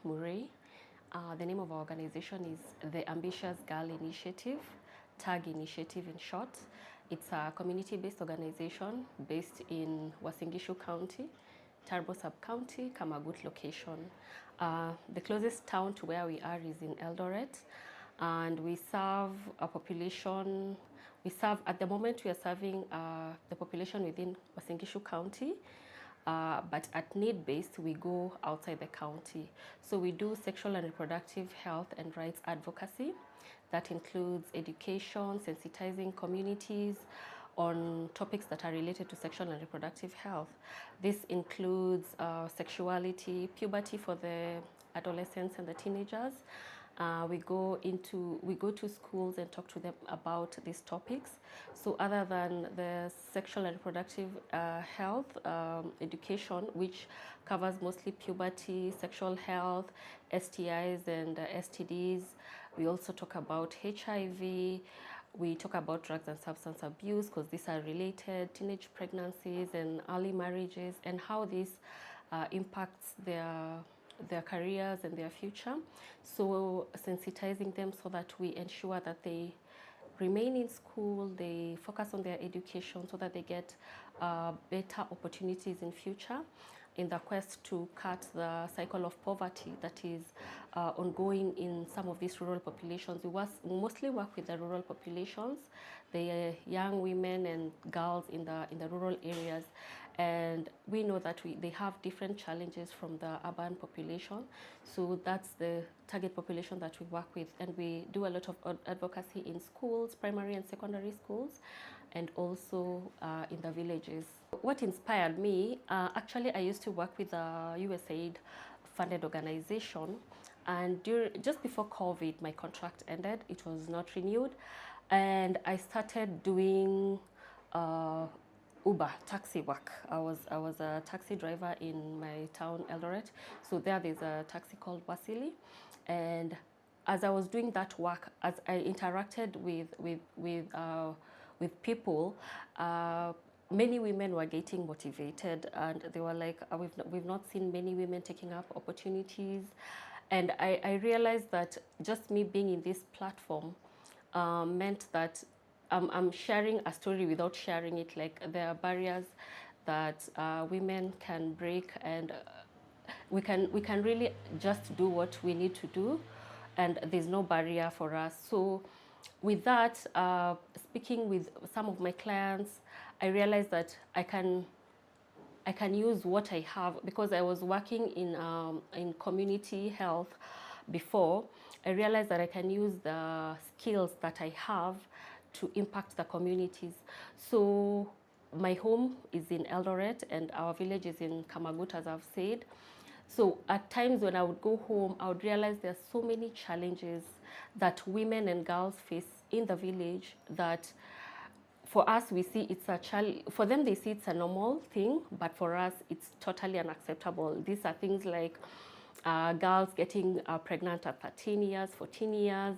Murrey. The name of our organization is the Ambitious Girl Initiative, TAG Initiative in short. It's a community-based organization based in Uasin Gishu County, Turbo Sub-County, Kamagut location. The closest town to where we are is in Eldoret, and we serve a population. At the moment, we are serving the population within Uasin Gishu County. But at need-based, we go outside the county. So we do sexual and reproductive health and rights advocacy. That includes education, sensitizing communities on topics that are related to sexual and reproductive health. This includes sexuality, puberty for the adolescents and the teenagers. We go to schools and talk to them about these topics. So other than the sexual and reproductive health education, which covers mostly puberty, sexual health, STIs and STDs, we also talk about HIV. We talk about drugs and substance abuse because these are related, teenage pregnancies and early marriages, and how this impacts their careers and their future. So sensitizing them so that we ensure that they remain in school, they focus on their education so that they get better opportunities in future in the quest to cut the cycle of poverty that is ongoing in some of these rural populations. We mostly work with the rural populations, the young women and girls in the rural areas. And we know that they have different challenges from the urban population. So that's the target population that we work with. And we do a lot of advocacy in schools, primary and secondary schools, and also in the villages. What inspired me, actually I used to work with a USAID funded organization. And just before COVID, my contract ended. It was not renewed. And I started doing Uber taxi work. I was a taxi driver in my town Eldoret. So there's a taxi called Wasili, and as I was doing that work, as I interacted with people, many women were getting motivated, and they were like, we've not seen many women taking up opportunities, and I realized that just me being in this platform meant that I'm sharing a story without sharing it. Like, there are barriers that women can break, and we can really just do what we need to do, and there's no barrier for us. So with that, speaking with some of my clients, I realized that I can use what I have, because I was working in community health before. I realized that I can use the skills that I have to impact the communities. So my home is in Eldoret and our village is in Kamagut, as I've said. So at times when I would go home, I would realize there are so many challenges that women and girls face in the village that for us, we see it's a challenge. For them, they see it's a normal thing, but for us, it's totally unacceptable. These are things like girls getting pregnant at 13 years, 14 years.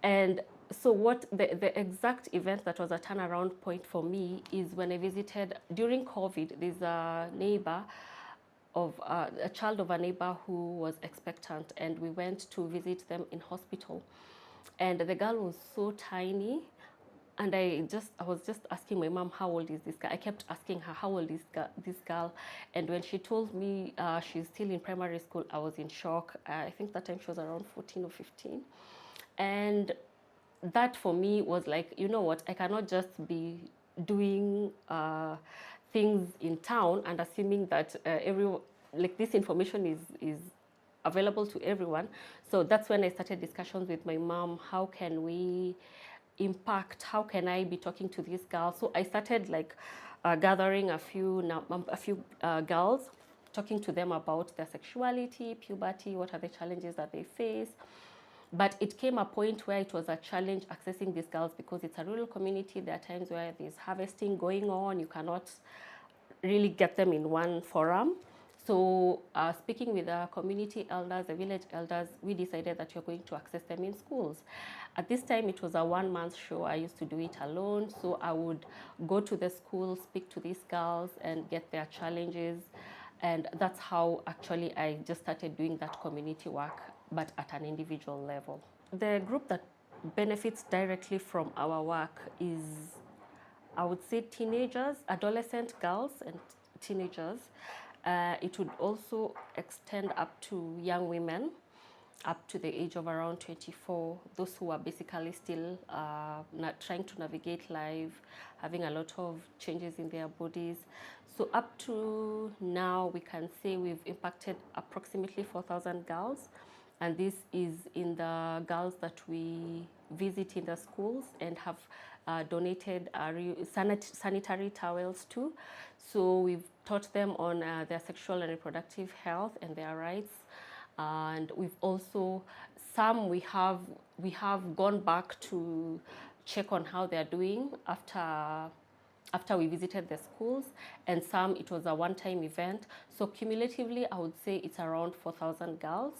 And so what the exact event that was a turnaround point for me is when I visited during COVID. There's a neighbor of a child of a neighbor who was expectant, and we went to visit them in hospital. And the girl was so tiny, and I was just asking my mom, how old is this girl? I kept asking her, how old is this girl? And when she told me she's still in primary school, I was in shock. I think that time she was around 14 or 15. And that for me was like, you know what, I cannot just be doing things in town and assuming that this information is available to everyone. So that's when I started discussions with my mom. How can we impact? How can I be talking to these girls? So I started gathering a few girls, talking to them about their sexuality, puberty, what are the challenges that they face. But it came a point where it was a challenge accessing these girls, because it's a rural community. There are times where there's harvesting going on. You cannot really get them in one forum. So speaking with the community elders, the village elders, we decided that you're going to access them in schools. At this time, it was a 1-month show. I used to do it alone. So I would go to the school, speak to these girls and get their challenges. And that's how actually I just started doing that community work, but at an individual level. The group that benefits directly from our work is, I would say, teenagers, adolescent girls and teenagers. It would also extend up to young women up to the age of around 24, those who are basically still trying to navigate life, having a lot of changes in their bodies. So up to now, we can say we've impacted approximately 4,000 girls. And this is in the girls that we visit in the schools and have donated sanitary towels to. So we've taught them on their sexual and reproductive health and their rights. And we've also, some we have gone back to check on how they're doing after we visited the schools, and some it was a one-time event. So cumulatively, I would say it's around 4,000 girls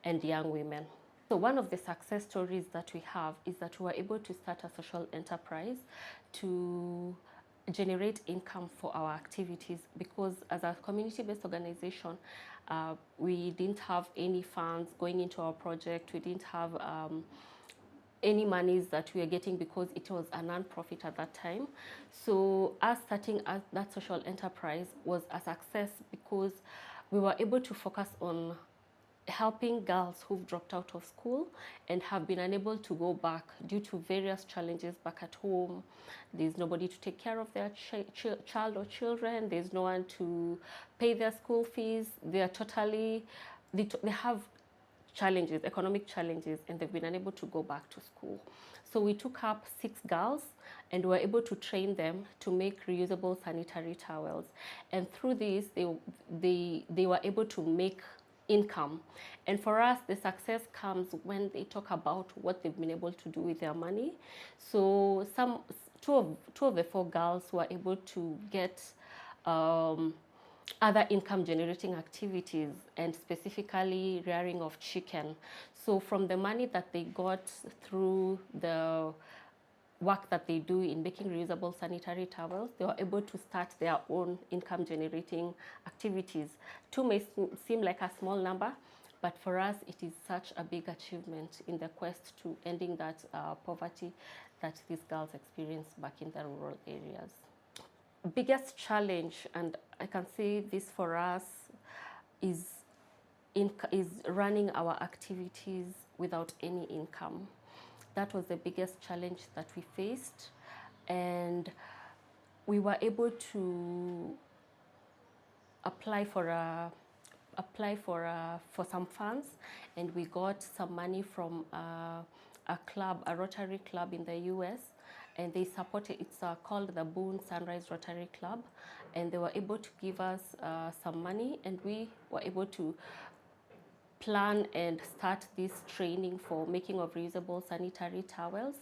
and young women. So one of the success stories that we have is that we were able to start a social enterprise to generate income for our activities, because as a community-based organization, we didn't have any funds going into our project. We didn't have any monies that we were getting because it was a non-profit at that time. So us starting that social enterprise was a success because we were able to focus on helping girls who've dropped out of school and have been unable to go back due to various challenges back at home. There's nobody to take care of their child or children. There's no one to pay their school fees. They have challenges, economic challenges, and they've been unable to go back to school. So we took up 6 girls and were able to train them to make reusable sanitary towels. And through this, they were able to make income. And for us, the success comes when they talk about what they've been able to do with their money. So two of the 4 girls were able to get other income generating activities, and specifically rearing of chicken. So from the money that they got through the work that they do in making reusable sanitary towels, they were able to start their own income generating activities. 2 may seem like a small number, but for us it is such a big achievement in the quest to ending that poverty that these girls experience back in the rural areas. Biggest challenge, and I can say this for us, is running our activities without any income. That was the biggest challenge that we faced, and we were able to apply for some funds, and we got some money from a Rotary club in the US, and they supported. It's called the Boone Sunrise Rotary Club, and they were able to give us some money, and we were able to plan and start this training for making of reusable sanitary towels,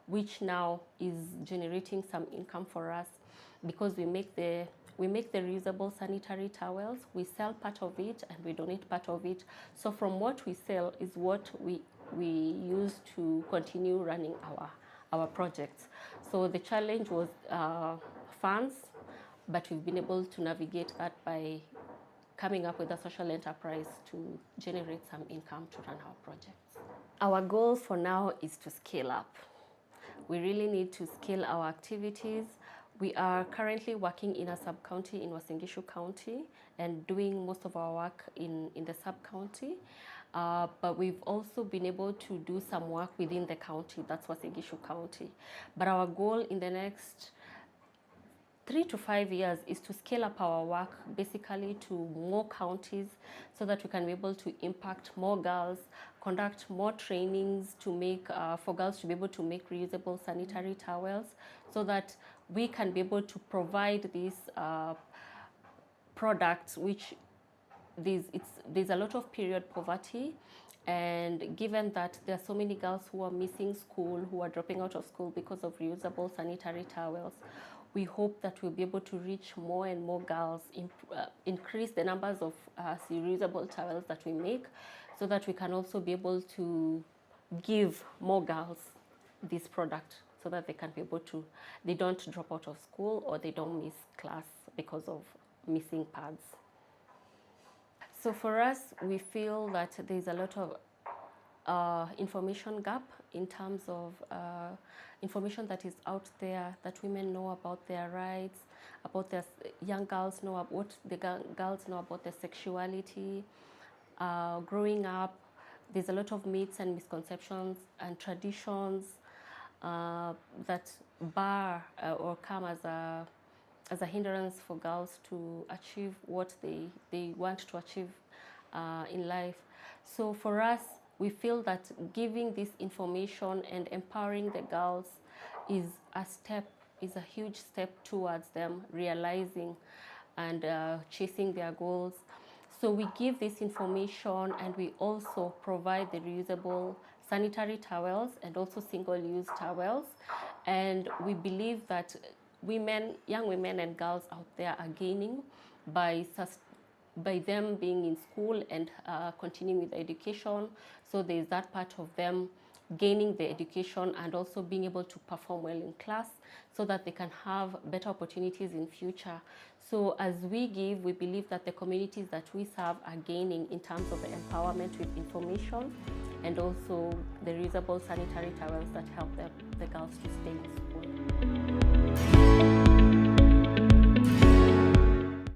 which now is generating some income for us because we make the reusable sanitary towels, we sell part of it and we donate part of it. So from what we sell is what we use to continue running our projects. So the challenge was funds, but we've been able to navigate that by coming up with a social enterprise to generate some income to run our projects. Our goal for now is to scale up. We really need to scale our activities. We are currently working in a sub-county in Uasin Gishu County and doing most of our work in the sub-county. But we've also been able to do some work within the county, that's Uasin Gishu County. But our goal in the next 3 to 5 years is to scale up our work basically to more counties so that we can be able to impact more girls, conduct more trainings to make for girls to be able to make reusable sanitary towels, so that we can be able to provide these products, which there's a lot of period poverty. And given that there are so many girls who are missing school, who are dropping out of school because of reusable sanitary towels, we hope that we'll be able to reach more and more girls, increase the numbers of reusable towels that we make, so that we can also be able to give more girls this product, so that they can be able to, they don't drop out of school or they don't miss class because of missing pads. So for us, we feel that there's a lot of information gap in terms of information that is out there, that women know about their rights, about their young girls know about what the girls know about their sexuality. Growing up, there's a lot of myths and misconceptions and traditions that bar or come as a hindrance for girls to achieve what they want to achieve in life. So for us, we feel that giving this information and empowering the girls is a huge step towards them realizing and chasing their goals. So we give this information, and we also provide the reusable sanitary towels and also single-use towels. And we believe that young women and girls out there are gaining by them being in school and continuing with education. So there's that part of them gaining the education and also being able to perform well in class so that they can have better opportunities in future. So as we give, we believe that the communities that we serve are gaining in terms of the empowerment with information and also the reusable sanitary towels that help the girls to stay in school.